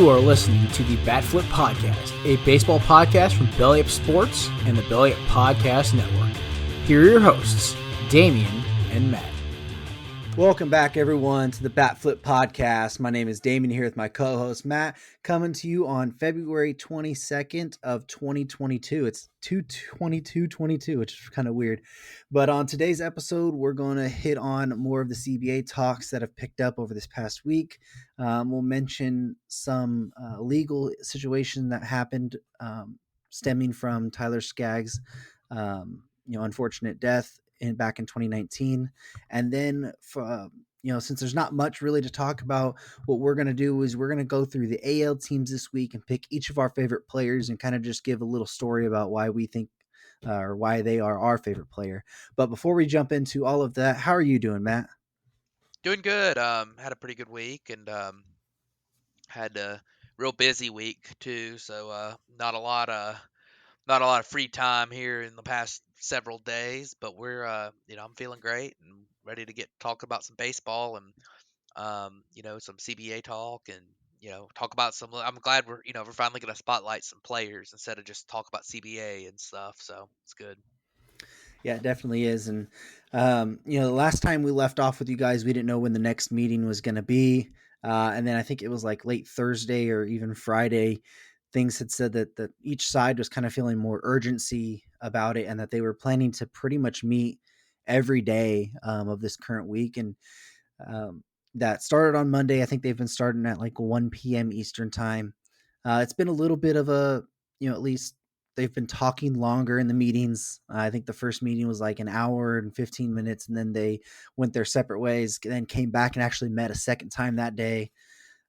You are listening to the Bat Flip Podcast, a baseball podcast from Belly Up Sports and the Belly Up Podcast Network. Here are your hosts, Damian and Matt. Welcome back, everyone, to the Bat Flip Podcast. My name is Damian here with my co-host, Matt, coming to you on February 22nd of 2022. It's 2/22/22, which is kind of weird. But on today's episode, we're going to hit on more of the CBA talks that have picked up over this past week. We'll mention some legal situation that happened stemming from Tyler Skaggs' unfortunate death back in 2019. And then since there's not much really to talk about, what we're going to do is we're going to go through the AL teams this week and pick each of our favorite players and kind of just give a little story about why we think or why they are our favorite player. But before we jump into all of that, how are you doing, Matt? Doing good. Had a pretty good week and had a real busy week too. So not a lot of free time here in the past several days. But we're I'm feeling great and ready to talk about some baseball and some CBA talk and talk about some. I'm glad we're finally going to spotlight some players instead of just talk about CBA and stuff. So it's good. Yeah, it definitely is. And, the last time we left off with you guys, we didn't know when the next meeting was going to be. And then I think it was like late Thursday or even Friday, things had said that each side was kind of feeling more urgency about it and that they were planning to pretty much meet every day of this current week. And that started on Monday. I think they've been starting at like 1 p.m. Eastern time. It's been a little bit of a, at least they've been talking longer in the meetings. I think the first meeting was like an hour and 15 minutes, and then they went their separate ways, then came back and actually met a second time that day.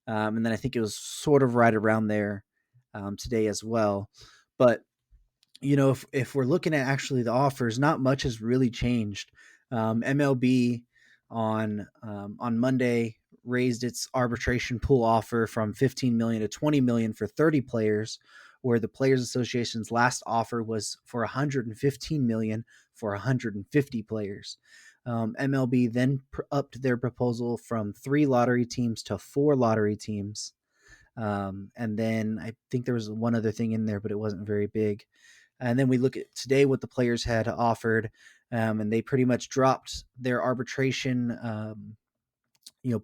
And then I think it was sort of right around there today as well. But, if we're looking at actually the offers, not much has really changed. MLB on Monday raised its arbitration pool offer from $15 million to $20 million for 30 players, where the Players Association's last offer was for $115 million for 150 players. MLB then upped their proposal from 3 lottery teams to 4 lottery teams. And then I think there was one other thing in there, but it wasn't very big. And then we look at today what the players had offered, and they pretty much dropped their arbitration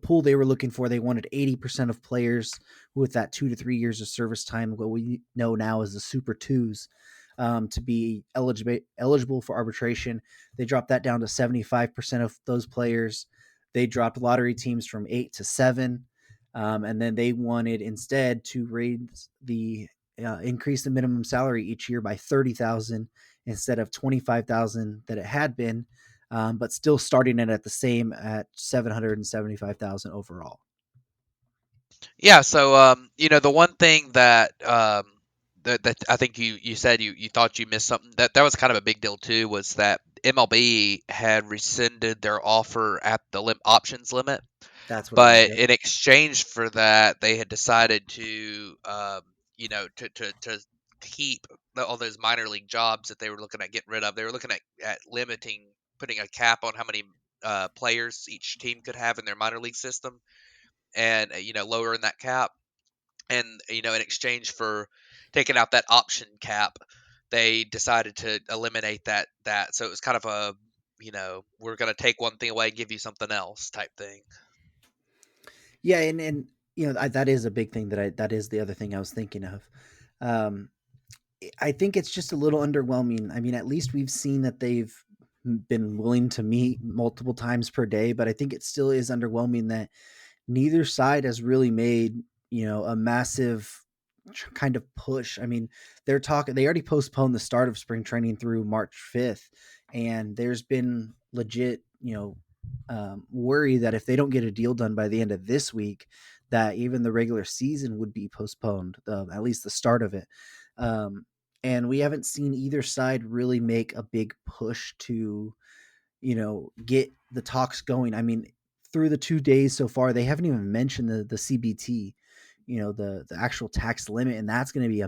pool they were looking for. They wanted 80% of players with that 2 to 3 years of service time, what we know now as the Super Twos, to be eligible for arbitration. They dropped that down to 75% of those players. They dropped lottery teams from 8 to 7. And then they wanted instead to raise increase the minimum salary each year by $30,000 instead of $25,000 that it had been. But still starting it at the same at $775,000 overall. Yeah, so the one thing that that I think you said you thought you missed something that was kind of a big deal too, was that MLB had rescinded their offer at the options limit. That's what But it was. in exchange for that, they had decided to to keep all those minor league jobs that they were looking at getting rid of. They were looking at limiting, putting a cap on how many players each team could have in their minor league system, and lowering that cap. And in exchange for taking out that option cap, they decided to eliminate that. So it was kind of a we're going to take one thing away and give you something else type thing. Yeah, and that is a big thing that is the other thing I was thinking of. I think it's just a little underwhelming. I mean, at least we've seen that they've been willing to meet multiple times per day, but I think it still is underwhelming that neither side has really made, a massive kind of push. I mean, they already postponed the start of spring training through March 5th, and there's been legit, worry that if they don't get a deal done by the end of this week, that even the regular season would be postponed, at least the start of it. And we haven't seen either side really make a big push to, get the talks going. I mean, through the 2 days so far, they haven't even mentioned the CBT, the actual tax limit. And that's going to be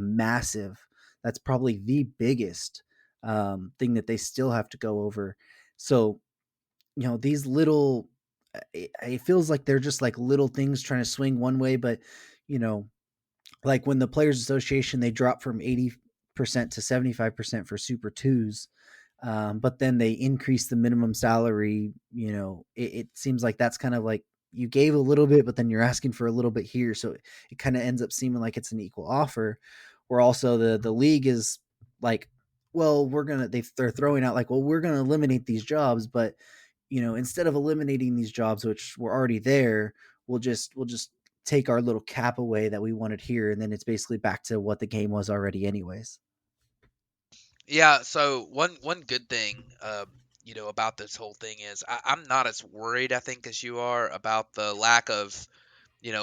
that's probably the biggest thing that they still have to go over. So, these little, it feels like they're just like little things trying to swing one way, but, like when the Players Association, they dropped from 80% to 75% for Super Twos. But then they increased the minimum salary. It seems like that's kind of like you gave a little bit, but then you're asking for a little bit here. So it kind of ends up seeming like it's an equal offer. Where also the league is like, well, they're throwing out like, well, we're gonna eliminate these jobs, but instead of eliminating these jobs which were already there, we'll just take our little cap away that we wanted here, and then it's basically back to what the game was already anyways. Yeah, so one good thing, about this whole thing is I'm not as worried, I think, as you are about the lack of,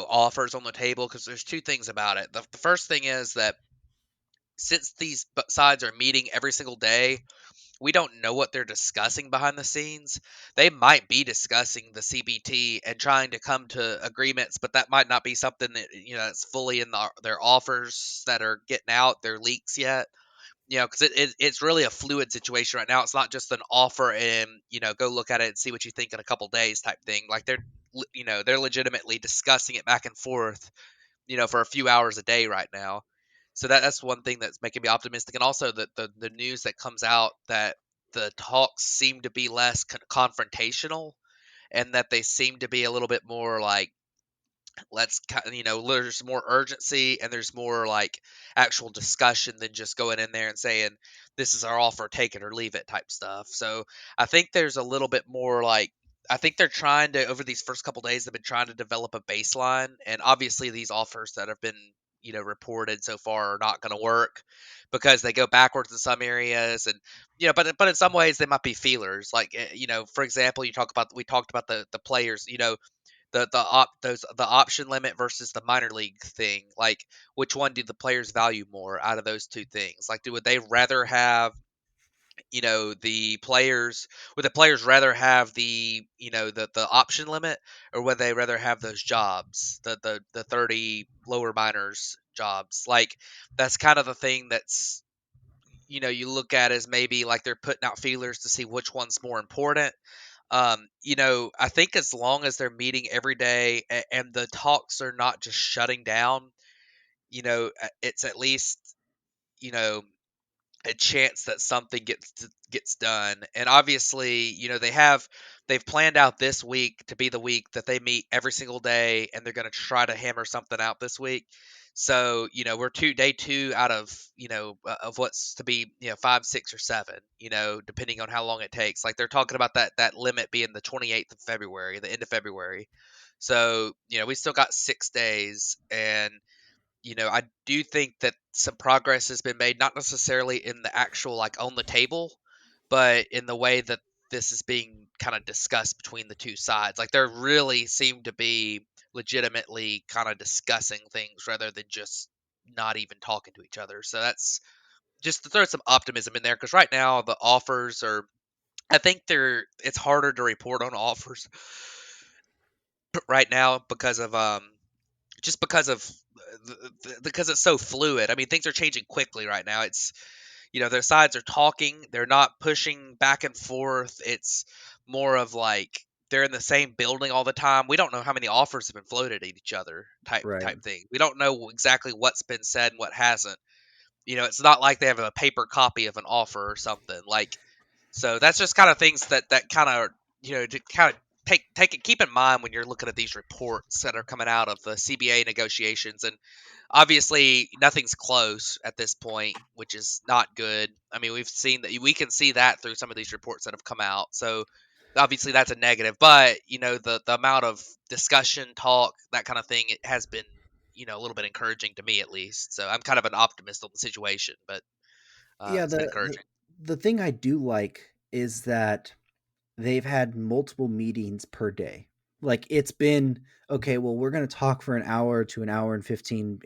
offers on the table, because there's two things about it. The first thing is that since these sides are meeting every single day, we don't know what they're discussing behind the scenes. They might be discussing the CBT and trying to come to agreements, but that might not be something that that's fully in their offers that are getting out, their leaks yet. Because it's really a fluid situation right now. It's not just an offer and go look at it and see what you think in a couple days type thing. Like they're legitimately discussing it back and forth, for a few hours a day right now. So that's one thing that's making me optimistic, and also the news that comes out that the talks seem to be less confrontational, and that they seem to be a little bit more like, there's more urgency and there's more like actual discussion than just going in there and saying this is our offer, take it or leave it type stuff. So I think there's a little bit more like, I think they're trying to, over these first couple days, they've been trying to develop a baseline, and obviously these offers that have been reported so far are not going to work because they go backwards in some areas, and but in some ways they might be feelers, like for example, we talked about the players, the option limit versus the minor league thing. Like, which one do the players value more out of those two things? Like, would they rather have the players, would the players rather have the option limit, or would they rather have those jobs, the 30 lower minors jobs? Like, that's kind of the thing that's you look at as maybe like they're putting out feelers to see which one's more important. I think as long as they're meeting every day, and the talks are not just shutting down, it's at least, you know, a chance that something gets done. And obviously, they've planned out this week to be the week that they meet every single day, and they're going to try to hammer something out this week. So we're day two out of of what's to be 5, 6, or 7, depending on how long it takes. Like, they're talking about that limit being the 28th of February, the end of February. So we still got 6 days, and I do think that some progress has been made, not necessarily in the actual, like, on the table, but in the way that this is being kind of discussed between the two sides. Like, there really seem to be legitimately kind of discussing things rather than just not even talking to each other. So that's just to throw some optimism in there, because right now the offers are, I think it's harder to report on offers right now because of just because it's so fluid. I mean, things are changing quickly right now. It's their sides are talking, they're not pushing back and forth. It's more of like they're in the same building all the time. We don't know how many offers have been floated at each other, Right. type thing. We don't know exactly what's been said and what hasn't. It's not like they have a paper copy of an offer or something. Like, so that's just kind of things that kind of to kind of keep in mind when you're looking at these reports that are coming out of the CBA negotiations. And obviously nothing's close at this point, which is not good. I mean, we can see that through some of these reports that have come out. So obviously that's a negative, but the amount of discussion, talk, that kind of thing, it has been a little bit encouraging to me, at least. So I'm kind of an optimist on the situation, but Yeah, it's been the encouraging. the thing I do like is that they've had multiple meetings per day. Like, it's been okay, well, we're going to talk for an hour to an hour and 15,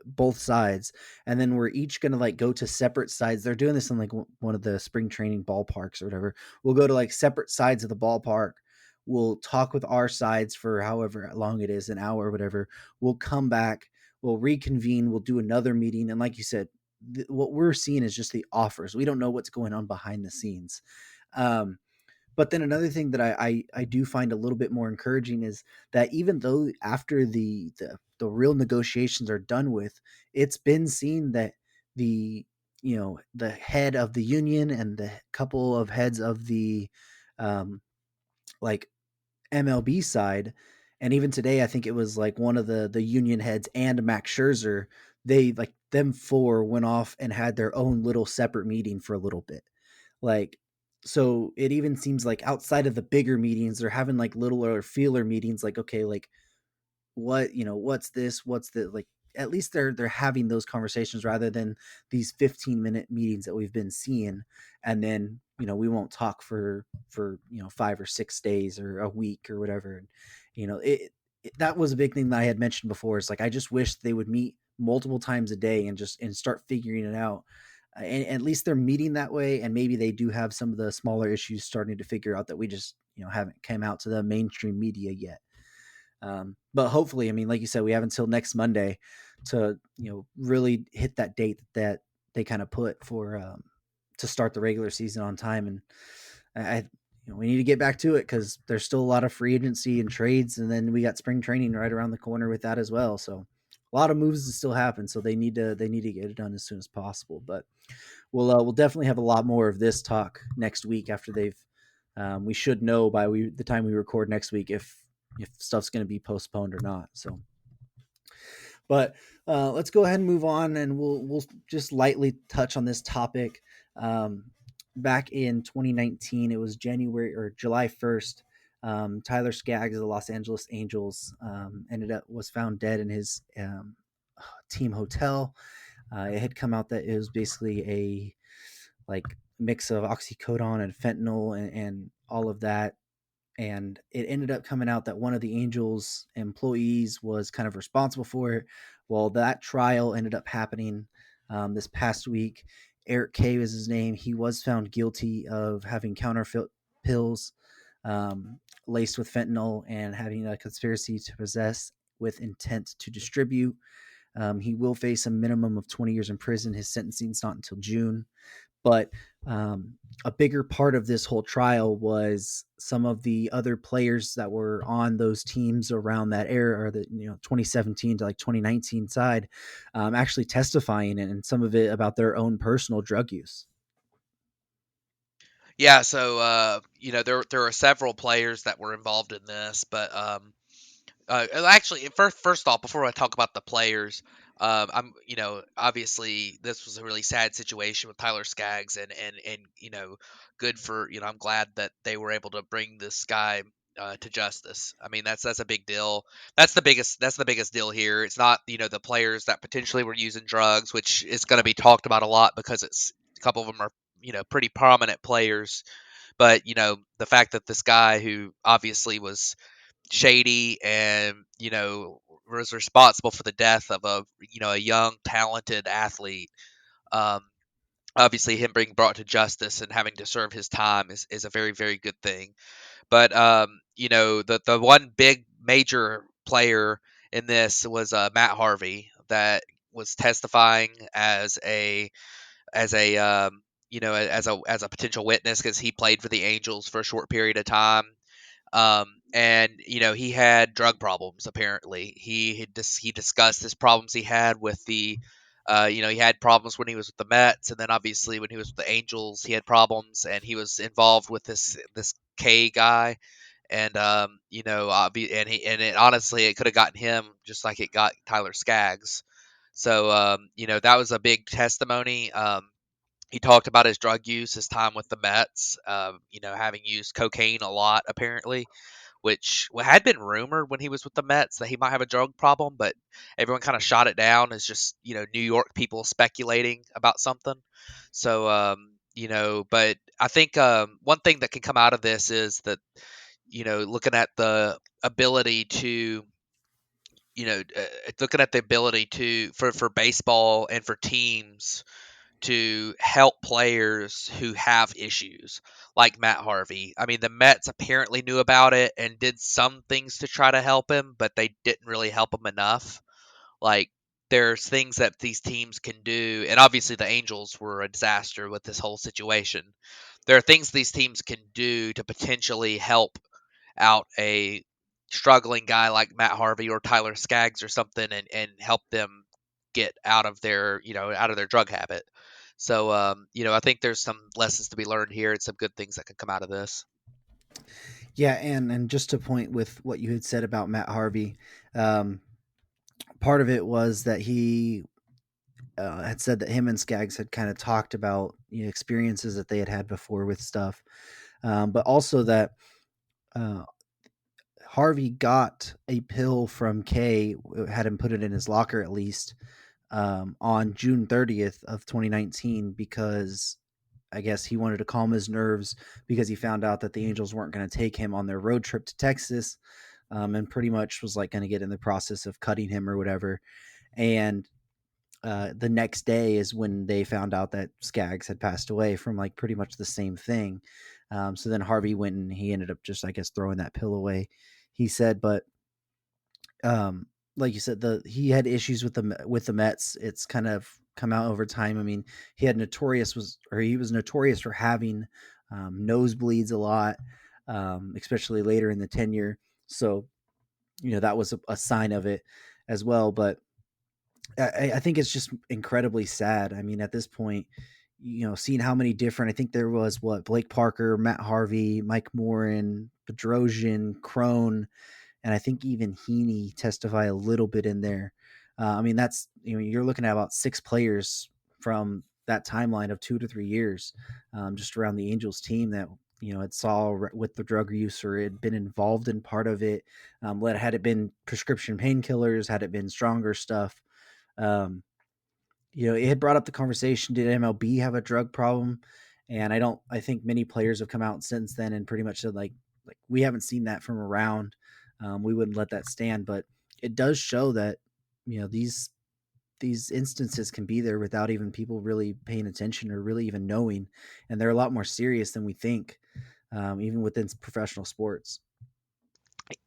both sides, and then we're each going to like go to separate sides. They're doing this in like one of the spring training ballparks or whatever. We'll go to like separate sides of the ballpark. We'll talk with our sides for however long it is, an hour or whatever. We'll come back, we'll reconvene, we'll do another meeting, and like you said, what we're seeing is just the offers. We don't know what's going on behind the scenes. Um, But then another thing that I do find a little bit more encouraging is that even though after the real negotiations are done with, it's been seen that the the head of the union and the couple of heads of the um, like MLB side, and even today I think it was like one of the union heads and Max Scherzer, they like them four went off and had their own little separate meeting for a little bit. Like, so it even seems like outside of the bigger meetings, they're having like little or feeler meetings, like, okay, like what, what's this, what's the like, at least they're having those conversations rather than these 15-minute meetings that we've been seeing. And then, we won't talk for 5 or 6 days or a week or whatever. And, that was a big thing that I had mentioned before. It's like, I just wish they would meet multiple times a day and start figuring it out. And at least they're meeting that way, and maybe they do have some of the smaller issues starting to figure out that we just haven't came out to the mainstream media yet. But hopefully, I mean, like you said, we have until next Monday to really hit that date that they kind of put for to start the regular season on time. And we need to get back to it because there's still a lot of free agency and trades, and then we got spring training right around the corner with that as well. So a lot of moves to still happen. So they need to get it done as soon as possible. But we'll definitely have a lot more of this talk next week after they've. We should know by the time we record next week if stuff's going to be postponed or not. So, but let's go ahead and move on, and we'll just lightly touch on this topic. Back in 2019, it was January or July 1st. Tyler Skaggs of the Los Angeles Angels was found dead in his team hotel. It had come out that it was basically a like mix of oxycodone and fentanyl and all of that. And it ended up coming out that one of the Angels employees was kind of responsible for it. Well, that trial ended up happening this past week. Eric K was his name. He was found guilty of having counterfeit pills laced with fentanyl and having a conspiracy to possess with intent to distribute. He will face a minimum of 20 years in prison. His sentencing is not until June. But a bigger part of this whole trial was some of the other players that were on those teams around that era, or the 2017 to like 2019 side, actually testifying and some of it about their own personal drug use. Yeah, so there are several players that were involved in this, but actually, first off, before I talk about the players, I'm obviously this was a really sad situation with Tyler Skaggs, and good for I'm glad that they were able to bring this guy to justice. I mean that's a big deal. That's the biggest deal here. It's not the players that potentially were using drugs, which is going to be talked about a lot because it's a couple of them are pretty prominent players, but the fact that this guy who obviously was shady and was responsible for the death of a young talented athlete, um obviously him being brought to justice and having to serve his time is a very very good thing. But the one big major player in this was Matt Harvey, that was testifying as a potential witness because he played for the Angels for a short period of time. And he had drug problems. Apparently, he discussed his problems he had with he had problems when he was with the Mets, and then obviously when he was with the Angels, he had problems, and he was involved with this K guy, and honestly, it could have gotten him just like it got Tyler Skaggs. So that was a big testimony. He talked about his drug use, his time with the Mets, having used cocaine a lot apparently, which had been rumored when he was with the Mets that he might have a drug problem, but everyone kind of shot it down as just New York people speculating about something. So but I think one thing that can come out of this is that looking at the ability to looking at the ability to for baseball and for teams to help players who have issues like Matt Harvey. I mean, the Mets apparently knew about it and did some things to try to help him, but they didn't really help him enough. Like, there's things that these teams can do, and obviously the Angels were a disaster with this whole situation. There are things these teams can do to potentially help out a struggling guy like Matt Harvey or Tyler Skaggs or something, and help them get out of their out of their drug habit. So I think there's some lessons to be learned here and some good things that can come out of this. Yeah, and just to point with what you had said about Matt Harvey, um, part of it was that he had said that him and Skaggs had kind of talked about experiences that they had had before with stuff, but also that uh, Harvey got a pill from Kay, had him put it in his locker at least on June 30th of 2019 because I guess he wanted to calm his nerves because he found out that the Angels weren't going to take him on their road trip to Texas, and pretty much was like going to get in the process of cutting him or whatever. And the next day is when they found out that Skaggs had passed away from like pretty much the same thing. So then Harvey went and he ended up just, I guess, throwing that pill away. He said, but um, like you said, he had issues with the Mets. It's kind of come out over time. I mean, he was notorious for having nosebleeds a lot, especially later in the tenure. So that was a sign of it as well. But I think it's just incredibly sad. I mean, at this point, seeing how many different, I think there was Blake Parker, Matt Harvey, Mike Morin, Bedrosian, Crone, and I think even Heaney testify a little bit in there. I mean, that's you're looking at about 6 players from that timeline of 2 to 3 years, just around the Angels team that had saw with the drug use or had been involved in part of it. Had it been prescription painkillers, had it been stronger stuff. Um, it had brought up the conversation: did MLB have a drug problem? And I think many players have come out since then and pretty much said like we haven't seen that from around. We wouldn't let that stand, but it does show that these instances can be there without even people really paying attention or really even knowing, and they're a lot more serious than we think, even within professional sports.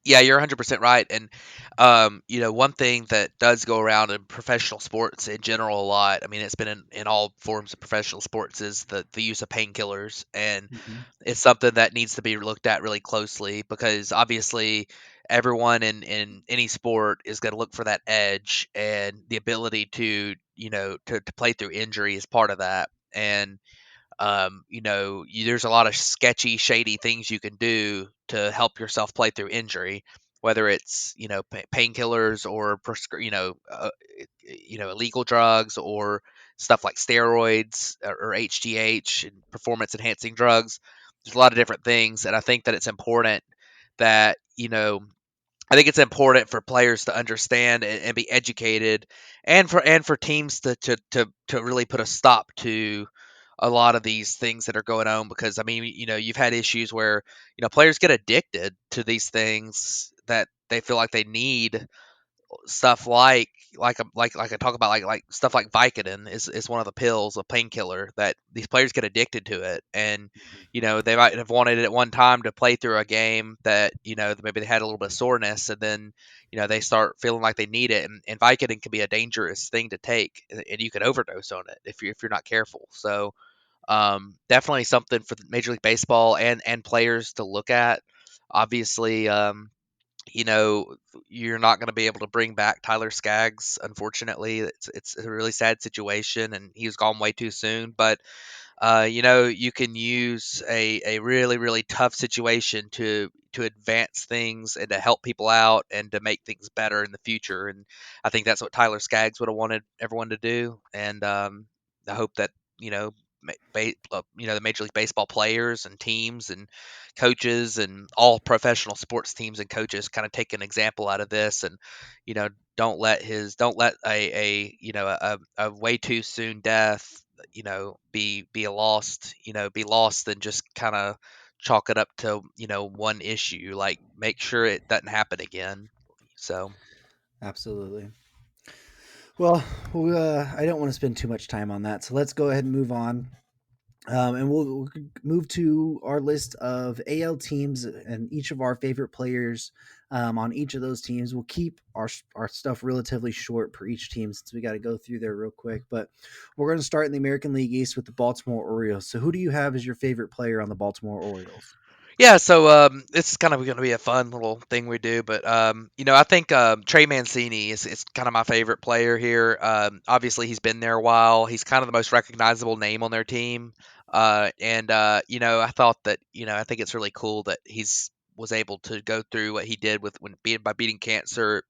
Yeah, you're 100% right. And, one thing that does go around in professional sports in general a lot, I mean, it's been in all forms of professional sports, is the use of painkillers. And Mm-hmm. it's something that needs to be looked at really closely because obviously everyone in any sport is going to look for that edge, and the ability to play through injury is part of that. And there's a lot of sketchy, shady things you can do to help yourself play through injury, whether it's painkillers or illegal drugs or stuff like steroids or HGH and performance enhancing drugs. There's a lot of different things, and I think that it's important that I think it's important for players to understand and be educated, and for teams to really put a stop to a lot of these things that are going on. Because I mean, you've had issues where players get addicted to these things that they feel like they need, stuff like I talk about, like stuff like Vicodin is one of the pills, a painkiller that these players get addicted to it. And they might have wanted it at one time to play through a game that maybe they had a little bit of soreness, and then they start feeling like they need it. And Vicodin can be a dangerous thing to take, and you can overdose on it if you're not careful. So definitely something for Major League Baseball and players to look at. Obviously, you know, you're not going to be able to bring back Tyler Skaggs. Unfortunately, it's a really sad situation, and he was gone way too soon. But you can use a really really tough situation to advance things and to help people out and to make things better in the future. And I think that's what Tyler Skaggs would have wanted everyone to do. And I hope that the Major League Baseball players and teams and coaches and all professional sports teams and coaches kind of take an example out of this, and you know don't let a way too soon death be lost and just kind of chalk it up to one issue. Like, make sure it doesn't happen again. So Absolutely. Well, I don't want to spend too much time on that, so let's go ahead and move on. And we'll move to our list of AL teams and each of our favorite players on each of those teams. We'll keep our stuff relatively short per each team since we got to go through there real quick. But we're going to start in the American League East with the Baltimore Orioles. So who do you have as your favorite player on the Baltimore Orioles? Yeah, so it's kind of going to be a fun little thing we do, but I think Trey Mancini is kind of my favorite player here. Obviously, he's been there a while. He's kind of the most recognizable name on their team, and I thought that I think it's really cool that he's was able to go through what he did with when being by beating cancer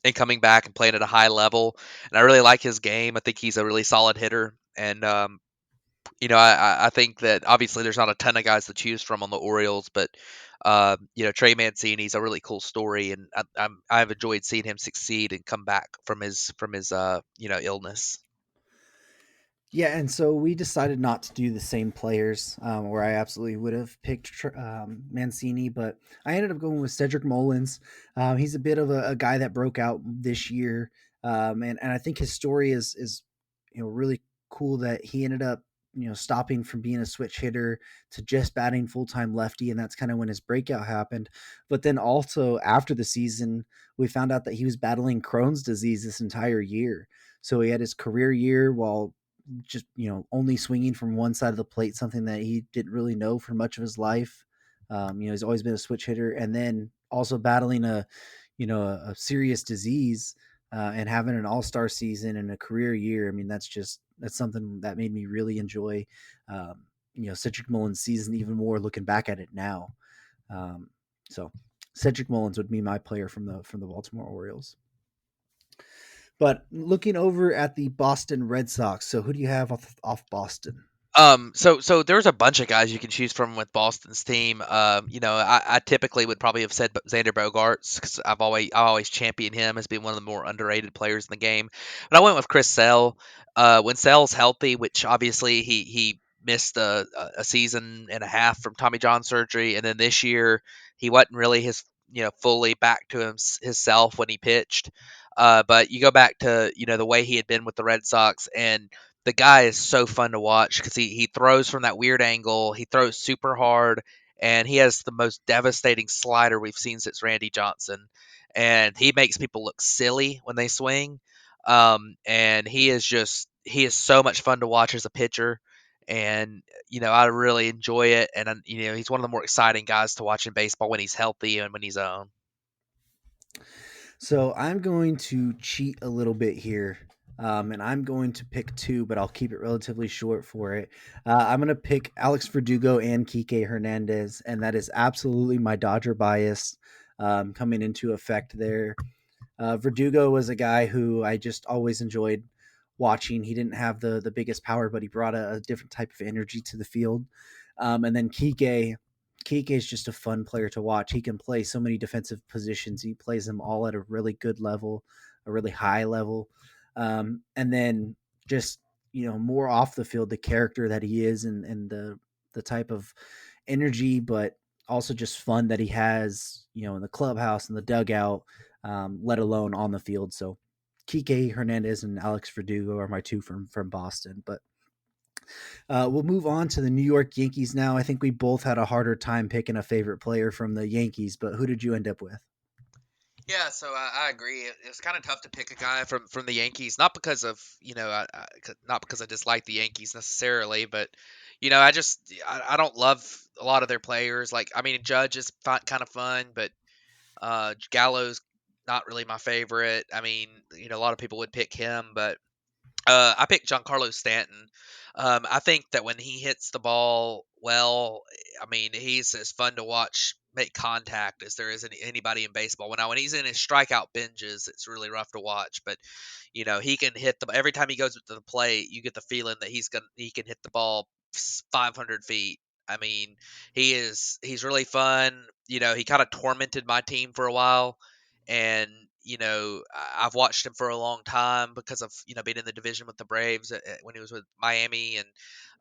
and coming back and playing at a high level. And I really like his game. I think he's a really solid hitter, and I think that obviously there's not a ton of guys to choose from on the Orioles, but Trey Mancini's a really cool story, and I've enjoyed seeing him succeed and come back from his illness. Yeah, and so we decided not to do the same players, where I absolutely would have picked Mancini, but I ended up going with Cedric Mullins. He's a bit of a guy that broke out this year, and I think his story is really cool that he ended up stopping from being a switch hitter to just batting full time lefty, and that's kind of when his breakout happened. But then also after the season, we found out that he was battling Crohn's disease this entire year. So he had his career year while just only swinging from one side of the plate, something that he didn't really know for much of his life. He's always been a switch hitter, and then also battling a serious disease, and having an all-star season and a career year. I mean, that's something that made me really enjoy Cedric Mullins' season even more looking back at it now. So Cedric Mullins would be my player from the Baltimore Orioles. But looking over at the Boston Red Sox, so who do you have off Boston? So there's a bunch of guys you can choose from with Boston's team. I typically would probably have said Xander Bogaerts because I always champion him as being one of the more underrated players in the game. But I went with Chris Sale. When Sale's healthy, which obviously he missed a season and a half from Tommy John surgery, and then this year he wasn't really his fully back to himself when he pitched. But you go back to the way he had been with the Red Sox, and the guy is so fun to watch because he throws from that weird angle. He throws super hard, and he has the most devastating slider we've seen since Randy Johnson. And he makes people look silly when they swing. And he is so much fun to watch as a pitcher. And I really enjoy it. And he's one of the more exciting guys to watch in baseball when he's healthy and when he's on. So I'm going to cheat a little bit here. And I'm going to pick two, but I'll keep it relatively short for it. I'm going to pick Alex Verdugo and Kike Hernandez, and that is absolutely my Dodger bias coming into effect there. Verdugo was a guy who I just always enjoyed watching. He didn't have the biggest power, but he brought a different type of energy to the field. And then Kike is just a fun player to watch. He can play so many defensive positions. He plays them all at a really good level, a really high level. And then just more off the field, the character that he is, and the type of energy, but also just fun that he has, in the clubhouse and the dugout, let alone on the field. So Kike Hernandez and Alex Verdugo are my two from Boston. But we'll move on to the New York Yankees now. I think we both had a harder time picking a favorite player from the Yankees, but who did you end up with? Yeah, so I agree. It's kind of tough to pick a guy from the Yankees, not because of not because I dislike the Yankees necessarily, but I don't love a lot of their players. Like I mean, Judge is kind of fun, but Gallo's not really my favorite. I mean, a lot of people would pick him, but I picked Giancarlo Stanton. I think that when he hits the ball well, I mean, he's as fun to watch make contact as there is anybody in baseball. When he's in his strikeout binges, it's really rough to watch. But he can hit the every time he goes to the plate, you get the feeling that he can hit the ball 500 feet. I mean, he's really fun. He kind of tormented my team for a while, and I've watched him for a long time because of being in the division with the Braves when he was with Miami, and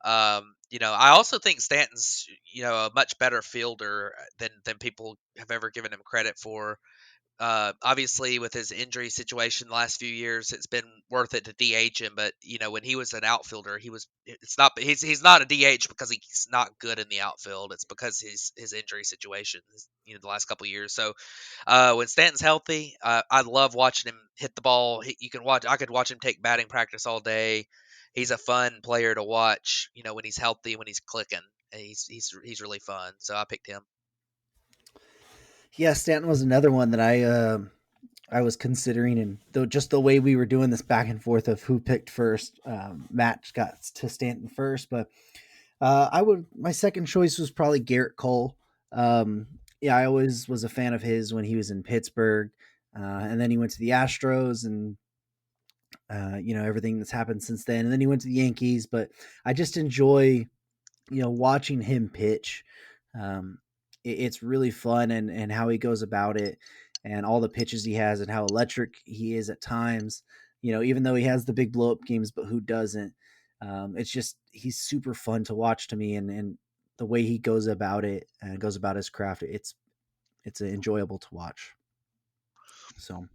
I also think Stanton's a much better fielder than people have ever given him credit for. Obviously, with his injury situation the last few years, it's been worth it to DH him. But when he was an outfielder, it's not he's not a DH because he's not good in the outfield. It's because his injury situation, the last couple of years. So when Stanton's healthy, I love watching him hit the ball. I could watch him take batting practice all day. He's a fun player to watch. When he's healthy, when he's clicking, and he's really fun. So I picked him. Yeah, Stanton was another one that I was considering, and just the way we were doing this back and forth of who picked first, Matt got to Stanton first, but my second choice was probably Garrett Cole. Yeah, I always was a fan of his when he was in Pittsburgh, and then he went to the Astros, and everything that's happened since then, and then he went to the Yankees. But I just enjoy watching him pitch. Um, it's really fun, and how he goes about it, and all the pitches he has, and how electric he is at times. Even though he has the big blow up games, but who doesn't? It's just he's super fun to watch to me, and the way he goes about it and goes about his craft, it's enjoyable to watch. So,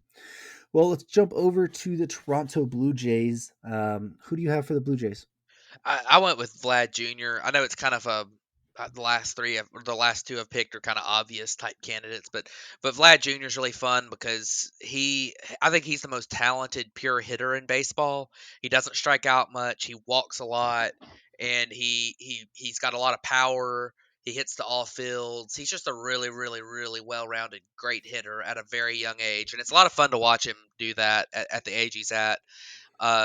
well, let's jump over to the Toronto Blue Jays. Who do you have for the Blue Jays? I went with Vlad Jr. I know it's kind of the last two I've picked are kind of obvious type candidates, but Vlad Jr. is really fun because I think he's the most talented pure hitter in baseball. He doesn't strike out much. He walks a lot, and he's got a lot of power. He hits to all fields. He's just a really, really, really well-rounded, great hitter at a very young age, and it's a lot of fun to watch him do that at the age he's at.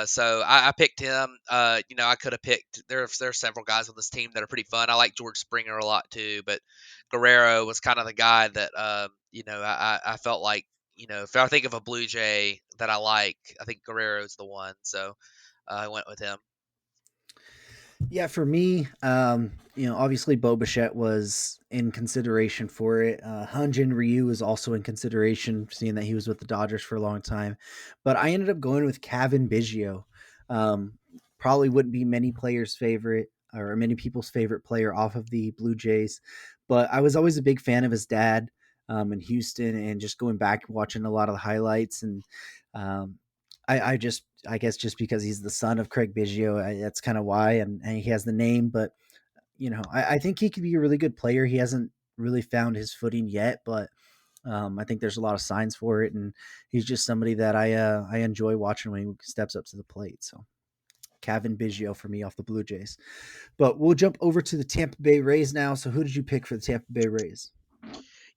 So I picked him. I could have picked. There are several guys on this team that are pretty fun. I like George Springer a lot too, but Guerrero was kind of the guy that I felt like if I think of a Blue Jay that I like, I think Guerrero's the one. So I went with him. Yeah, for me, obviously Bo Bichette was in consideration for it. Hyunjin Ryu was also in consideration, seeing that he was with the Dodgers for a long time. But I ended up going with Kevin Biggio. Um, Probably wouldn't be many players' favorite or many people's favorite player off of the Blue Jays, but I was always a big fan of his dad in Houston, and just going back watching a lot of the highlights, and um, I guess just because he's the son of Craig Biggio, that's kind of why, and he has the name. But I think he could be a really good player. He hasn't really found his footing yet, but I think there's a lot of signs for it, and he's just somebody that I enjoy watching when he steps up to the plate. So Kevin Biggio for me off the Blue Jays. But we'll jump over to the Tampa Bay Rays now. So who did you pick for the Tampa Bay Rays?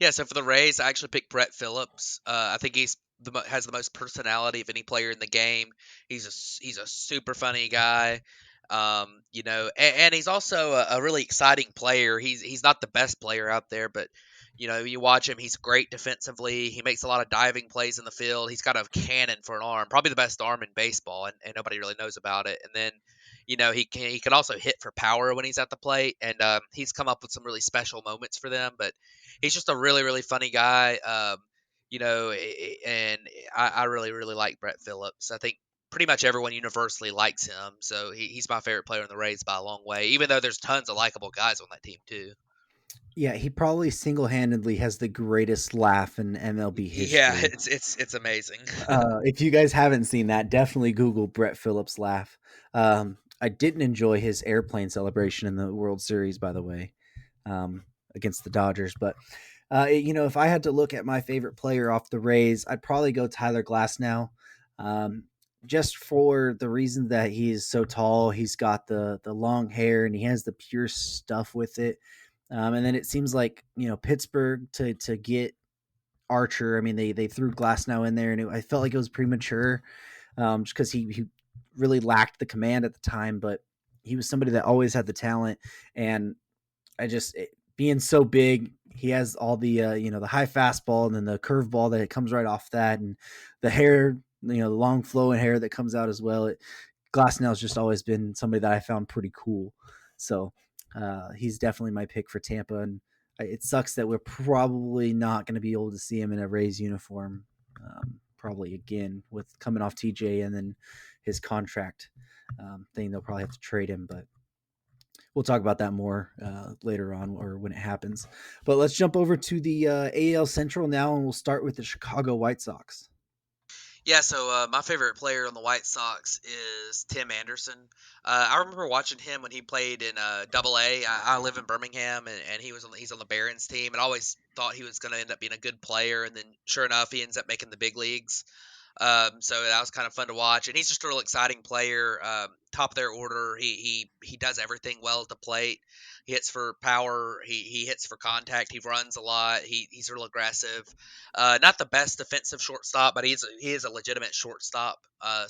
Yeah, so for the Rays, I actually picked Brett Phillips. I think has the most personality of any player in the game. He's a super funny guy. And he's also a really exciting player. He's not the best player out there, but you watch him. He's great defensively. He makes a lot of diving plays in the field. He's got a cannon for an arm, probably the best arm in baseball, and nobody really knows about it. And then he can also hit for power when he's at the plate, and he's come up with some really special moments for them. But he's just a really, really funny guy. And I really, really like Brett Phillips. I think pretty much everyone universally likes him. So he's my favorite player in the Rays by a long way, even though there's tons of likable guys on that team too. Yeah, he probably single-handedly has the greatest laugh in MLB Yeah, history. it's amazing. If you guys haven't seen that, definitely Google Brett Phillips laugh. I didn't enjoy his airplane celebration in the World Series, by the way, against the Dodgers. But if I had to look at my favorite player off the Rays, I'd probably go Tyler Glasnow. Um, just for the reason that he is so tall, he's got the long hair, and he has the pure stuff with it. And then it seems like Pittsburgh to get Archer. I mean, they threw Glasnow in there, and I felt like it was premature, just because he really lacked the command at the time. But he was somebody that always had the talent, and being so big, he has all the the high fastball, and then the curveball that comes right off that, and the hair, the long flowing hair that comes out as well. Glasnow's just always been somebody that I found pretty cool. So he's definitely my pick for Tampa, and it sucks that we're probably not going to be able to see him in a Rays uniform, probably again with coming off TJ and then his contract thing. They'll probably have to trade him, but we'll talk about that more later on or when it happens. But let's jump over to the AL Central now, and we'll start with the Chicago White Sox. Yeah, so my favorite player on the White Sox is Tim Anderson. I remember watching him when he played in Double A. I live in Birmingham, and he's on the Barons team, and I always thought he was going to end up being a good player, and then sure enough, he ends up making the big leagues. So that was kind of fun to watch, and he's just a real exciting player. Top of their order, he does everything well at the plate. He hits for power. He hits for contact. He runs a lot. He's real aggressive. Not the best defensive shortstop, but he is a legitimate shortstop. I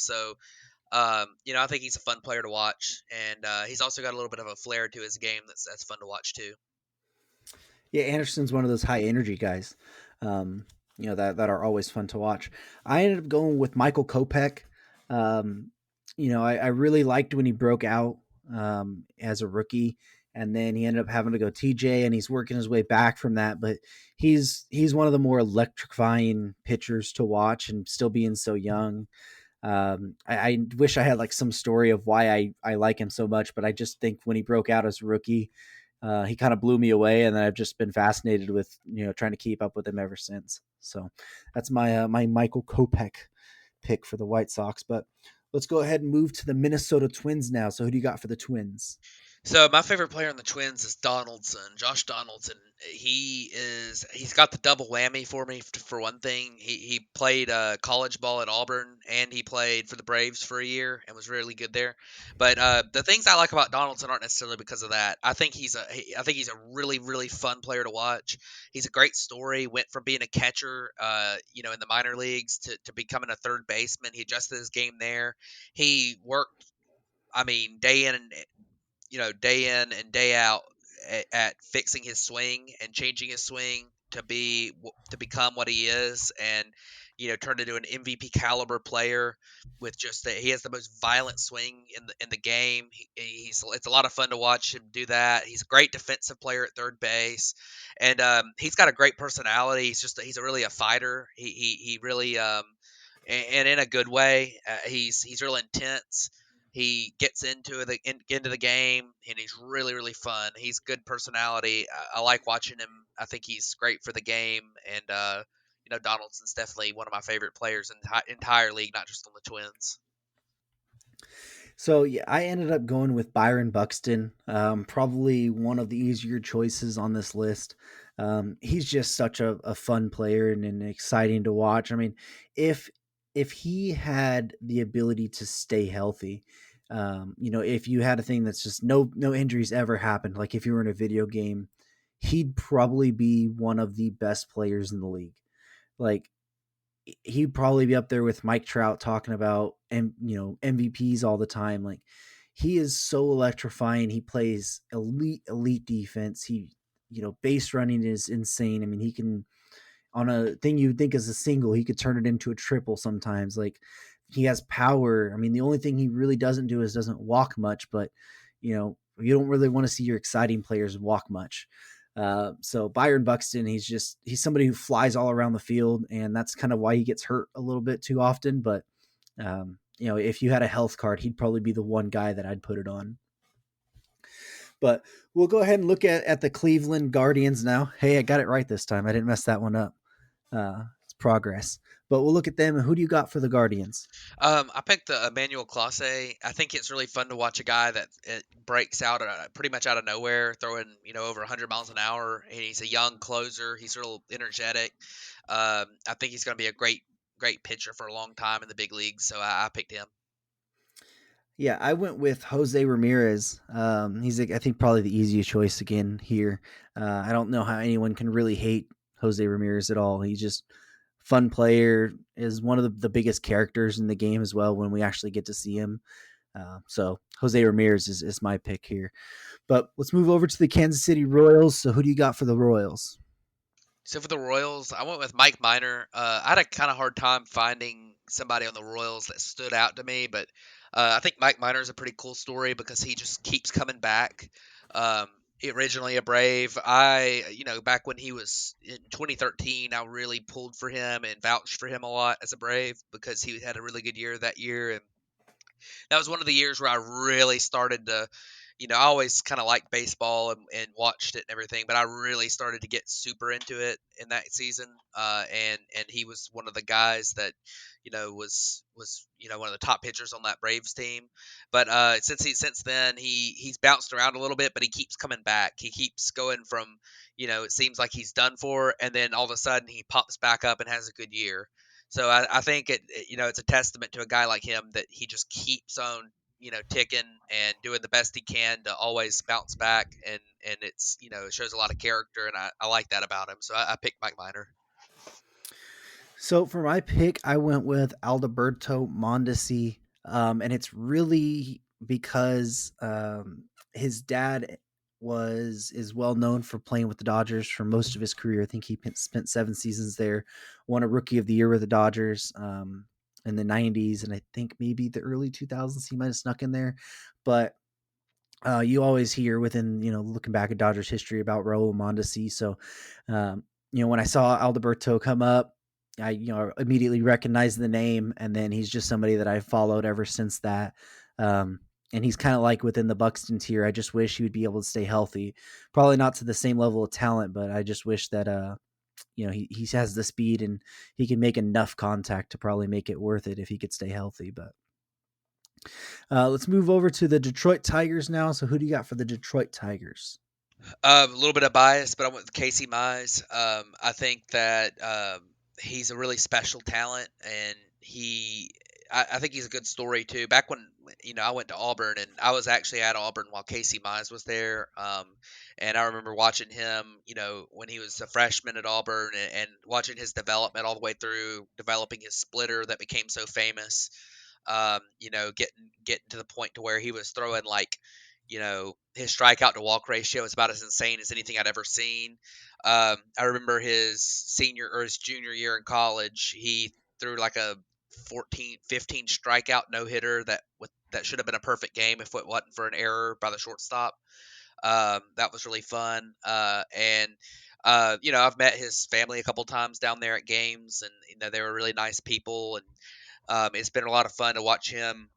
think he's a fun player to watch, and he's also got a little bit of a flair to his game that's fun to watch too. Yeah, Anderson's one of those high energy guys, that are always fun to watch. I ended up going with Michael Kopech. I really liked when he broke out as a rookie, and then he ended up having to go TJ, and he's working his way back from that. But he's one of the more electrifying pitchers to watch, and still being so young. I wish I had like some story of why I like him so much, but I just think when he broke out as a rookie, he kind of blew me away, and then I've just been fascinated with trying to keep up with him ever since. So that's my Michael Kopech pick for the White Sox. But let's go ahead and move to the Minnesota Twins now. So who do you got for the Twins? So my favorite player on the Twins is Donaldson, Josh Donaldson. He's got the double whammy for me. For one thing, he played college ball at Auburn, and he played for the Braves for a year and was really good there. But the things I like about Donaldson aren't necessarily because of that. I think he's a really really fun player to watch. He's a great story. Went from being a catcher, in the minor leagues to becoming a third baseman. He adjusted his game there. He worked. I mean, day in and day out at fixing his swing and changing his swing to become what he is, and turned into an MVP caliber player with just that he has the most violent swing in the game. It's a lot of fun to watch him do that. He's a great defensive player at third base, and he's got a great personality. He's really a fighter. He really and in a good way. He's real intense. He gets into the game, and he's really really fun. He's good personality. I like watching him. I think he's great for the game, and Donaldson's definitely one of my favorite players in the entire league, not just on the Twins. So yeah, I ended up going with Byron Buxton. Probably one of the easier choices on this list. He's just such a fun player and exciting to watch. I mean, if he had the ability to stay healthy, if you had a thing that's just no injuries ever happened, like if you were in a video game, he'd probably be one of the best players in the league. Like he'd probably be up there with Mike Trout talking about MVPs all the time. Like he is so electrifying. He plays elite defense. Base running is insane. I mean, he can on a thing you would think is a single, he could turn it into a triple sometimes. Like he has power. I mean, the only thing he really doesn't do is doesn't walk much, but you don't really want to see your exciting players walk much. So Byron Buxton, he's somebody who flies all around the field, and that's kind of why he gets hurt a little bit too often. But if you had a health card, he'd probably be the one guy that I'd put it on. But we'll go ahead and look at the Cleveland Guardians now. Hey, I got it right this time. I didn't mess that one up. It's progress. But we'll look at them. Who do you got for the Guardians? I picked the Emmanuel Clase. I think it's really fun to watch a guy that breaks out pretty much out of nowhere, throwing over 100 miles an hour. And he's a young closer. He's real energetic. I think he's going to be a great pitcher for a long time in the big leagues. So I picked him. Yeah, I went with Jose Ramirez. He's, I think, probably the easiest choice again here. I don't know how anyone can really hate Jose Ramirez at all. He's just fun player, is one of the biggest characters in the game as well when we actually get to see him. So Jose Ramirez is my pick here. But let's move over to the Kansas City Royals. So who do you got for the Royals? So for the Royals, I went with Mike Minor. I had a kind of hard time finding somebody on the Royals that stood out to me, but I think Mike Minor is a pretty cool story because he just keeps coming back. Um, Originally a Brave, back when he was in 2013, I really pulled for him and vouched for him a lot as a Brave because he had a really good year that year, and that was one of the years where I really started to I always kind of liked baseball and watched it and everything, but I really started to get super into it in that season. And he was one of the guys that, was one of the top pitchers on that Braves team. But since then he's bounced around a little bit, but he keeps coming back. He keeps going from, it seems like he's done for, and then all of a sudden he pops back up and has a good year. So I think it's a testament to a guy like him that he just keeps on, ticking and doing the best he can to always bounce back, and it shows a lot of character, and I like that about him. So I picked Mike Miner. So for my pick, I went with Alberto Mondesi, and it's really because his dad is well known for playing with the Dodgers for most of his career. I think he spent 7 seasons there, won a Rookie of the Year with the Dodgers in the '90s, and I think maybe the early 2000s he might have snuck in there, but. You always hear within, looking back at Dodgers history about Raul Mondesi. So, when I saw Alberto come up, I, immediately recognized the name, and then he's just somebody that I followed ever since that. And he's kind of like within the Buxton tier. I just wish he would be able to stay healthy. Probably not to the same level of talent, but I just wish that, he has the speed and he can make enough contact to probably make it worth it if he could stay healthy. But let's move over to the Detroit Tigers now. So who do you got for the Detroit Tigers? A little bit of bias, but I went with Casey Mize. I think that he's a really special talent, and I think he's a good story too. Back when I went to Auburn, and I was actually at Auburn while Casey Mize was there, and I remember watching him, when he was a freshman at Auburn, and watching his development all the way through developing his splitter that became so famous. Getting to the point to where he was throwing like, his strikeout to walk ratio is about as insane as anything I'd ever seen. I remember his senior or his junior year in college, he threw like a 14, 15 strikeout no hitter that should have been a perfect game if it wasn't for an error by the shortstop. That was really fun. I've met his family a couple times down there at games, and they were really nice people, and it's been a lot of fun to watch him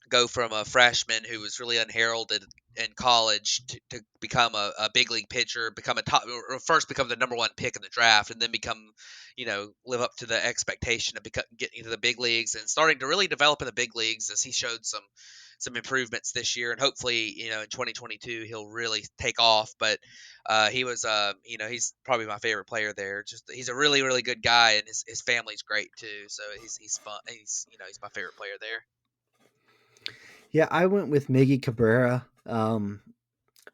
go from a freshman who was really unheralded in college to become a big league pitcher, become a top, or first become the number one pick in the draft, and then become, live up to the expectation of getting into the big leagues and starting to really develop in the big leagues as he showed some improvements this year, and hopefully, in 2022 he'll really take off. But he was, he's probably my favorite player there. Just he's a really really good guy, and his family's great too. So he's fun. He's my favorite player there. Yeah, I went with Miggy Cabrera.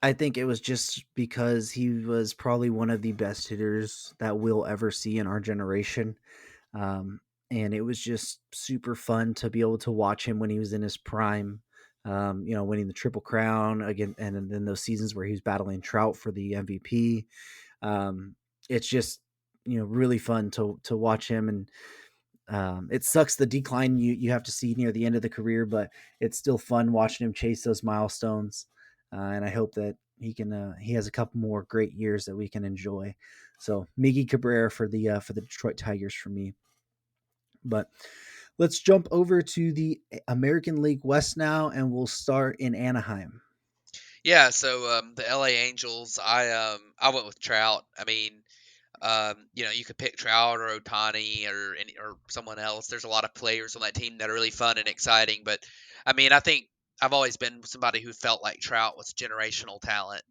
I think it was just because he was probably one of the best hitters that we'll ever see in our generation. Um, and it was just super fun to be able to watch him when he was in his prime, winning the Triple Crown again, and then those seasons where he was battling Trout for the MVP. It's just, really fun to watch him. And it sucks the decline you have to see near the end of the career, but it's still fun watching him chase those milestones. And I hope that he has a couple more great years that we can enjoy. So Miggy Cabrera for the Detroit Tigers for me. But let's jump over to the American League West now, and we'll start in Anaheim. Yeah, so the LA Angels, I went with Trout. I mean, you could pick Trout or Otani or someone else. There's a lot of players on that team that are really fun and exciting. But I mean, I think I've always been somebody who felt like Trout was generational talent,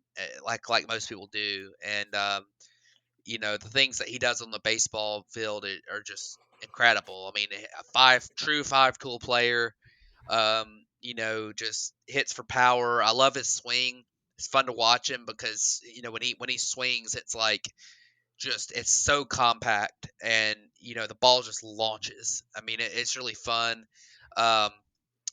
like most people do. And the things that he does on the baseball field are just incredible. I mean, a five tool player. Just hits for power. I love his swing. It's fun to watch him because when he swings, it's like it's so compact, and the ball just launches. I mean, it's really fun. Um,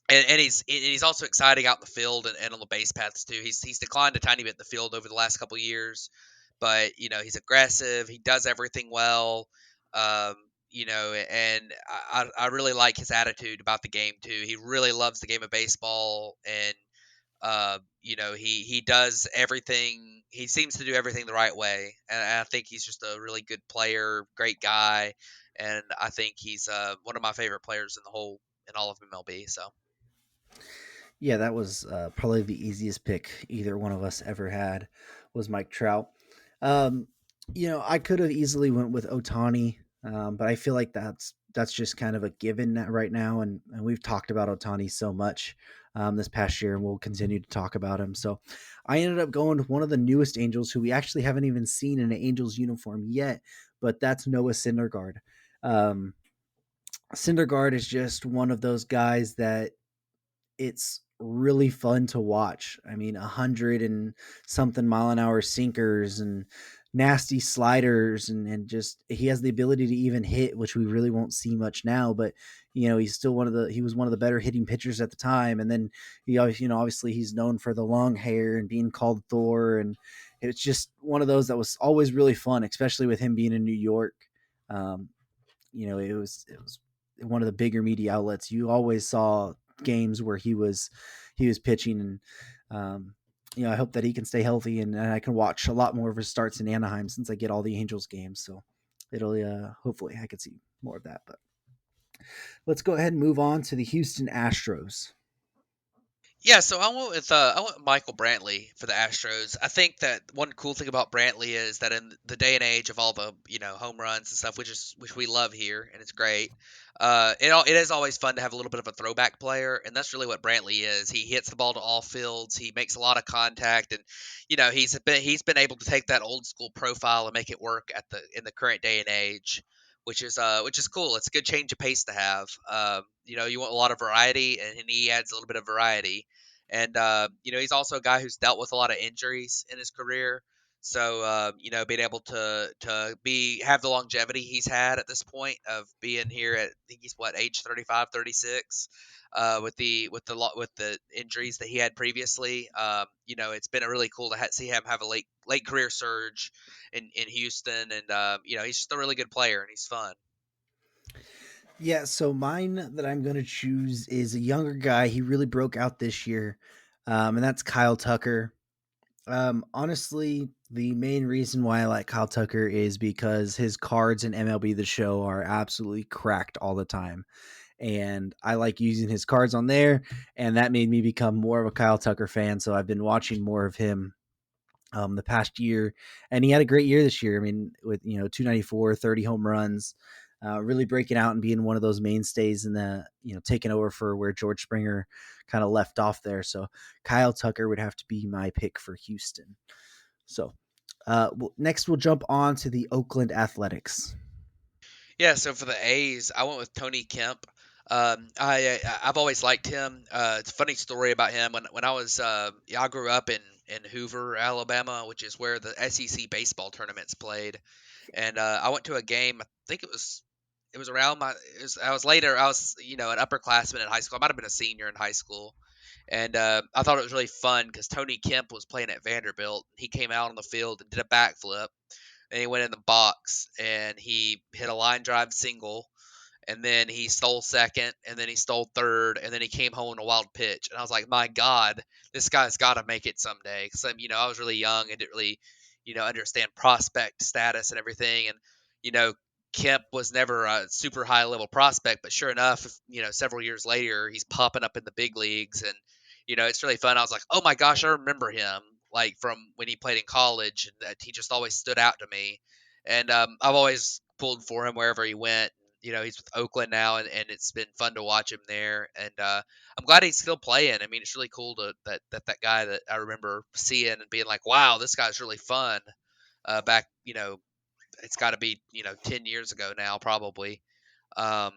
and he's also exciting out in the field and on the base paths too. He's declined a tiny bit in the field over the last couple of years, but he's aggressive. He does everything well. Um, and I really like his attitude about the game too. He really loves the game of baseball, and he does everything. He seems to do everything the right way, and I think he's just a really good player, great guy, and I think he's one of my favorite players in all of MLB. So. Yeah, that was probably the easiest pick either one of us ever had was Mike Trout. Um, I could have easily went with Otani, but I feel like that's just kind of a given right now, and we've talked about Otani so much this past year, and we'll continue to talk about him. So I ended up going with one of the newest Angels, who we actually haven't even seen in an Angels uniform yet, but that's Noah Syndergaard. Um, Syndergaard is just one of those guys that it's really fun to watch. I mean, 100 and something mile an hour sinkers and nasty sliders, and just he has the ability to even hit, which we really won't see much now. But he was one of the better hitting pitchers at the time. And then he always, obviously he's known for the long hair and being called Thor, and it's just one of those that was always really fun, especially with him being in New York. Um, it was one of the bigger media outlets. You always saw games where he was pitching, and I hope that he can stay healthy, and I can watch a lot more of his starts in Anaheim since I get all the Angels games. So it'll hopefully I could see more of that. But let's go ahead and move on to the Houston Astros. Yeah, so I went with Michael Brantley for the Astros. I think that one cool thing about Brantley is that in the day and age of all the home runs and stuff, which we love here, and it's great. It is always fun to have a little bit of a throwback player, and that's really what Brantley is. He hits the ball to all fields. He makes a lot of contact, and he's been able to take that old school profile and make it work at the in the current day and age, which is cool. It's a good change of pace to have. You want a lot of variety, and he adds a little bit of variety. And he's also a guy who's dealt with a lot of injuries in his career. So being able to be have the longevity he's had at this point of being here at, I think he's what, age 35, 36, with the injuries that he had previously. It's been a really cool to see him have a late career surge in Houston, and he's just a really good player and he's fun. Yeah, so mine that I'm going to choose is a younger guy. He really broke out this year, and that's Kyle Tucker. Honestly, the main reason why I like Kyle Tucker is because his cards in MLB The Show are absolutely cracked all the time. And I like using his cards on there, and that made me become more of a Kyle Tucker fan. So I've been watching more of him the past year, and he had a great year this year. I mean, with 294, 30 home runs, really breaking out and being one of those mainstays in the taking over for where George Springer kind of left off there. So Kyle Tucker would have to be my pick for Houston. So next we'll jump on to the Oakland Athletics. Yeah, so for the A's, I went with Tony Kemp. I've always liked him. It's a funny story about him. When I was I grew up in Hoover, Alabama, which is where the SEC baseball tournaments played, and I went to a game. I think it was around I was later. I was an upperclassman in high school. I might have been a senior in high school, and I thought it was really fun because Tony Kemp was playing at Vanderbilt. He came out on the field and did a backflip, and he went in the box and he hit a line drive single, and then he stole second, and then he stole third, and then he came home in a wild pitch. And I was like, my God, this guy's got to make it someday. Because I was really young and didn't really, understand prospect status and everything. And you know, Kemp was never a super high level prospect, but sure enough, several years later, he's popping up in the big leagues, and it's really fun. I was like, oh my gosh, I remember him like from when he played in college, and that he just always stood out to me. And I've always pulled for him wherever he went. He's with Oakland now, and it's been fun to watch him there. And I'm glad he's still playing. I mean, it's really cool that guy that I remember seeing and being like, wow, this guy's really fun. Back, it's got to be 10 years ago now, probably. Um,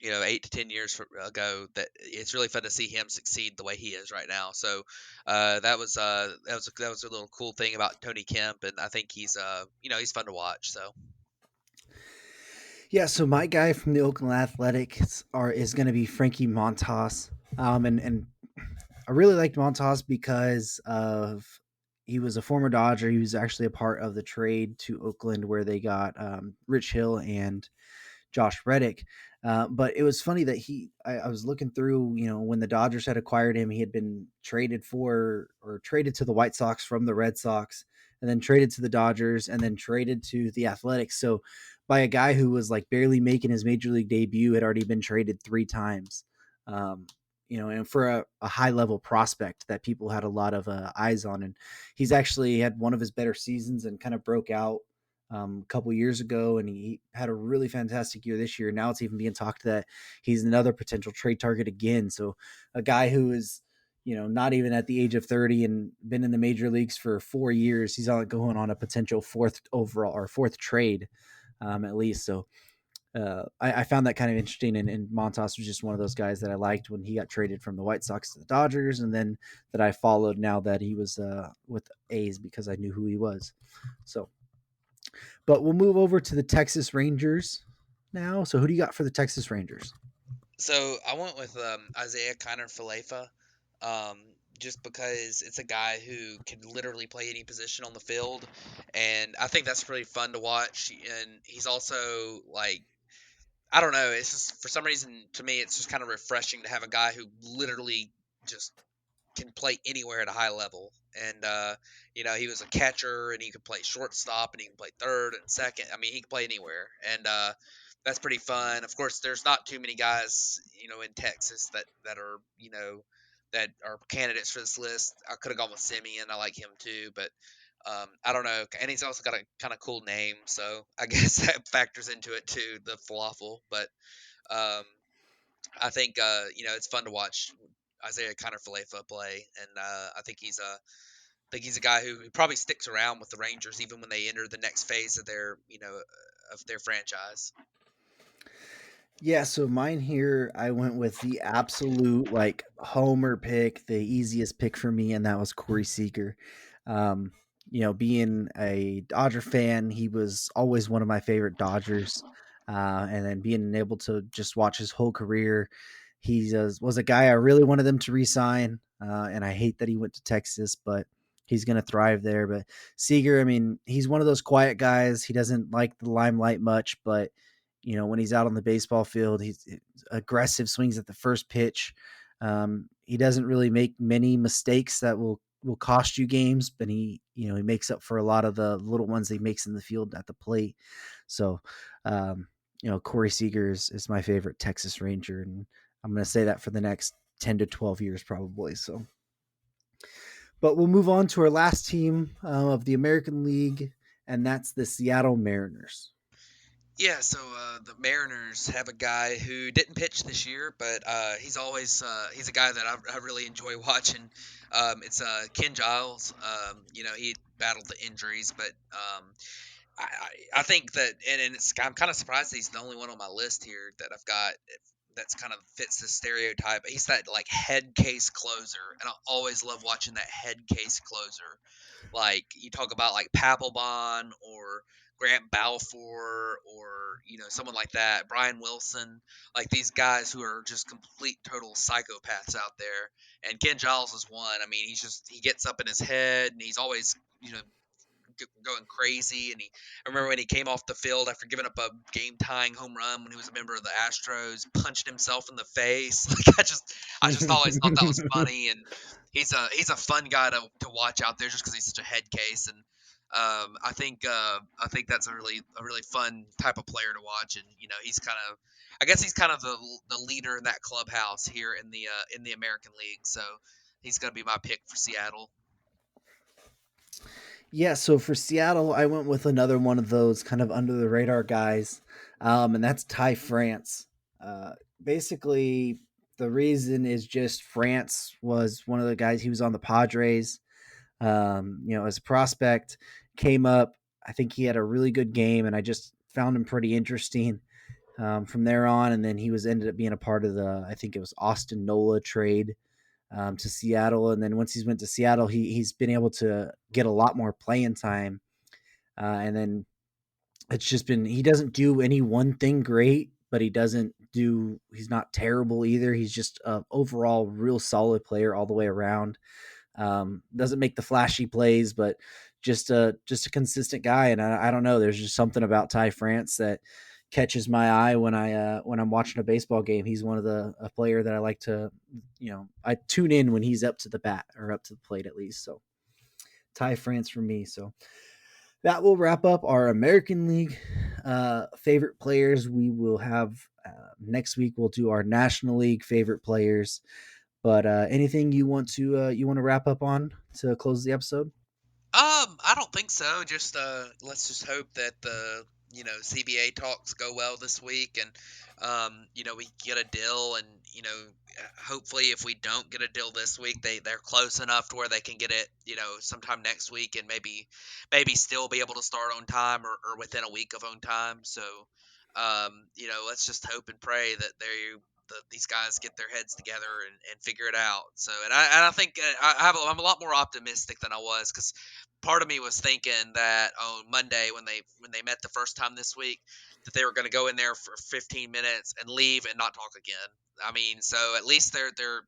8 to 10 years ago. That it's really fun to see him succeed the way he is right now. So that was a little cool thing about Tony Kemp, and I think he's fun to watch. So. Yeah, so my guy from the Oakland Athletics is going to be Frankie Montas. And I really liked Montas because of he was a former Dodger. He was actually a part of the trade to Oakland where they got Rich Hill and Josh Reddick. But it was funny that I was looking through, when the Dodgers had acquired him, he had been traded traded to the White Sox from the Red Sox, and then traded to the Dodgers, and then traded to the Athletics. So by a guy who was like barely making his major league debut, had already been traded 3 times. Um, and for a high level prospect that people had a lot of eyes on. And he's actually had one of his better seasons and kind of broke out a couple years ago. And he had a really fantastic year this year. Now it's even being talked that he's another potential trade target again. So a guy who is, not even at the age of 30 and been in the major leagues for 4 years, he's going on a potential fourth overall or fourth trade at least. So I found that kind of interesting, and Montas was just one of those guys that I liked when he got traded from the White Sox to the Dodgers, and then that I followed now that he was with A's because I knew who he was. So, but we'll move over to the Texas Rangers now. So, who do you got for the Texas Rangers? So I went with Isaiah Kiner Falefa, um, just because it's a guy who can literally play any position on the field, and I think that's really fun to watch. And he's also like, I don't know, it's just for some reason to me it's just kind of refreshing to have a guy who literally just can play anywhere at a high level. And he was a catcher, and he could play shortstop, and he can play third and second. I mean, he can play anywhere, and that's pretty fun. Of course, there's not too many guys, in Texas that are, that are candidates for this list. I could have gone with Simeon. I like him too, but I don't know. And he's also got a kind of cool name, so I guess that factors into it too, the falafel. But um, I think it's fun to watch Isaiah Connor Falefa play, and I think he's a guy who probably sticks around with the Rangers even when they enter the next phase of their franchise. Yeah, so mine here, I went with the absolute like homer pick, the easiest pick for me, and that was Corey Seager. Um, being a Dodger fan, he was always one of my favorite Dodgers. And then being able to just watch his whole career, he was a guy I really wanted them to re-sign. And I hate that he went to Texas, but he's going to thrive there. But Seager, I mean, he's one of those quiet guys. He doesn't like the limelight much, but when he's out on the baseball field, he's aggressive, swings at the first pitch. He doesn't really make many mistakes that will cost you games, but he makes up for a lot of the little ones that he makes in the field at the plate. So, Corey Seager is my favorite Texas Ranger, and I'm going to say that for the next 10 to 12 years probably. So, but we'll move on to our last team of the American League, and that's the Seattle Mariners. Yeah, so the Mariners have a guy who didn't pitch this year, but he's a guy that I really enjoy watching. It's Ken Giles. He battled the injuries, but I think that, and I'm kind of surprised that he's the only one on my list here that I've got that's kind of fits the stereotype. He's that like head case closer, and I always love watching that head case closer. Like you talk about like Papelbon or Grant Balfour or someone like that, Brian Wilson, like these guys who are just complete total psychopaths out there. And Ken Giles is one. I mean, he gets up in his head and he's always going crazy. And I remember when he came off the field after giving up a game tying home run when he was a member of the Astros, punched himself in the face. Like I just always thought that was funny. And he's a fun guy to watch out there just because he's such a head case. And I think that's a really fun type of player to watch. And he's kind of the leader in that clubhouse here in the American League. So he's gonna be my pick for Seattle. Yeah, so for Seattle, I went with another one of those kind of under the radar guys, and that's Ty France. Basically, the reason is just France was one of the guys. He was on the Padres, as a prospect, came up. I think he had a really good game, and I just found him pretty interesting from there on. And then he ended up being a part of I think it was Austin Nola trade to Seattle. And then once he's went to Seattle, he's been able to get a lot more playing time. And then it's just been, he doesn't do any one thing great, but he's not terrible either. He's just an overall real solid player all the way around. Doesn't make the flashy plays, but just a consistent guy. And I don't know, there's just something about Ty France that catches my eye when I'm watching a baseball game. He's one of a player that I like to, I tune in when he's up to the bat or up to the plate at least. So Ty France for me. So that will wrap up our American League favorite players. We will have next week, we'll do our National League favorite players. But anything you want to wrap up on to close the episode? I don't think so. Just let's just hope that the CBA talks go well this week, and we get a deal, and hopefully if we don't get a deal this week, they're close enough to where they can get it sometime next week, and maybe still be able to start on time, or within a week of on time. So let's just hope and pray that these guys get their heads together and figure it out. So, and I think I'm a lot more optimistic than I was, because part of me was thinking that on Monday when they met the first time this week, that they were going to go in there for 15 minutes and leave and not talk again. I mean, so at least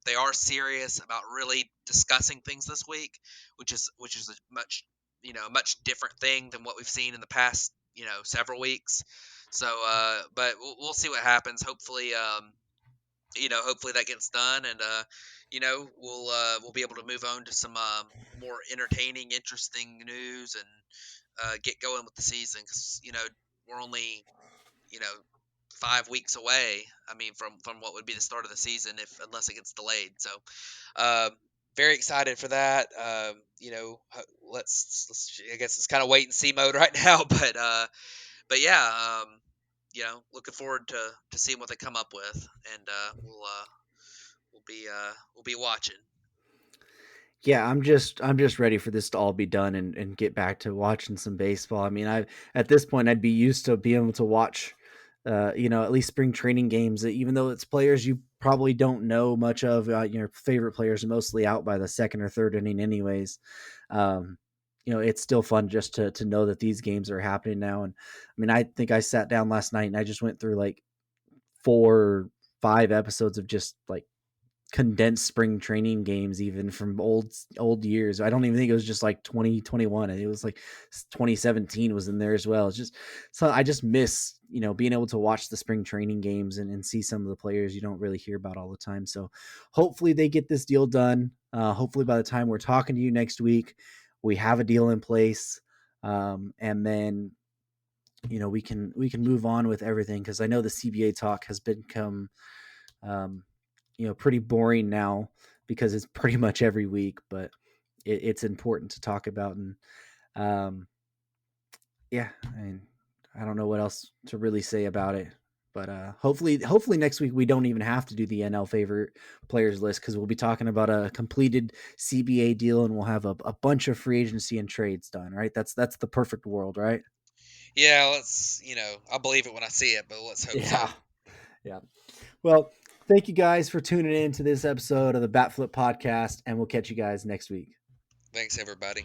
they are serious about really discussing things this week, which is a much different thing than what we've seen in the past several weeks. So, but we'll see what happens. Hopefully that gets done, and we'll be able to move on to some more entertaining, interesting news, and get going with the season, because we're only you know 5 weeks away. I mean, from what would be the start of the season, if unless it gets delayed. So, um, very excited for that. Let's I guess it's kind of wait and see mode right now, but yeah, looking forward to seeing what they come up with, and we'll be watching. Yeah, I'm just ready for this to all be done and get back to watching some baseball. I mean, I at this point I'd be used to being able to watch at least spring training games, even though it's players you probably don't know much of. Your favorite players are mostly out by the second or third inning anyways. Um, it's still fun just to know that these games are happening now. And I mean, I think I sat down last night and I just went through like 4 or 5 episodes of just like condensed spring training games, even from old years. I don't even think it was just like 2021. It was like 2017 was in there as well. It's just, so I just miss being able to watch the spring training games and see some of the players you don't really hear about all the time. So hopefully they get this deal done. Hopefully by the time we're talking to you next week, we have a deal in place, and then we can move on with everything, because I know the CBA talk has become um, pretty boring now, because it's pretty much every week, but it's important to talk about. And um, yeah, I mean, I don't know what else to really say about it, but hopefully next week we don't even have to do the NL favorite players list, because we'll be talking about a completed CBA deal, and we'll have a bunch of free agency and trades done. Right? That's the perfect world, right? Yeah, let's. I'll believe it when I see it, but let's hope so. Yeah, yeah. Well, thank you guys for tuning in to this episode of the Bat Flip Podcast, and we'll catch you guys next week. Thanks, everybody.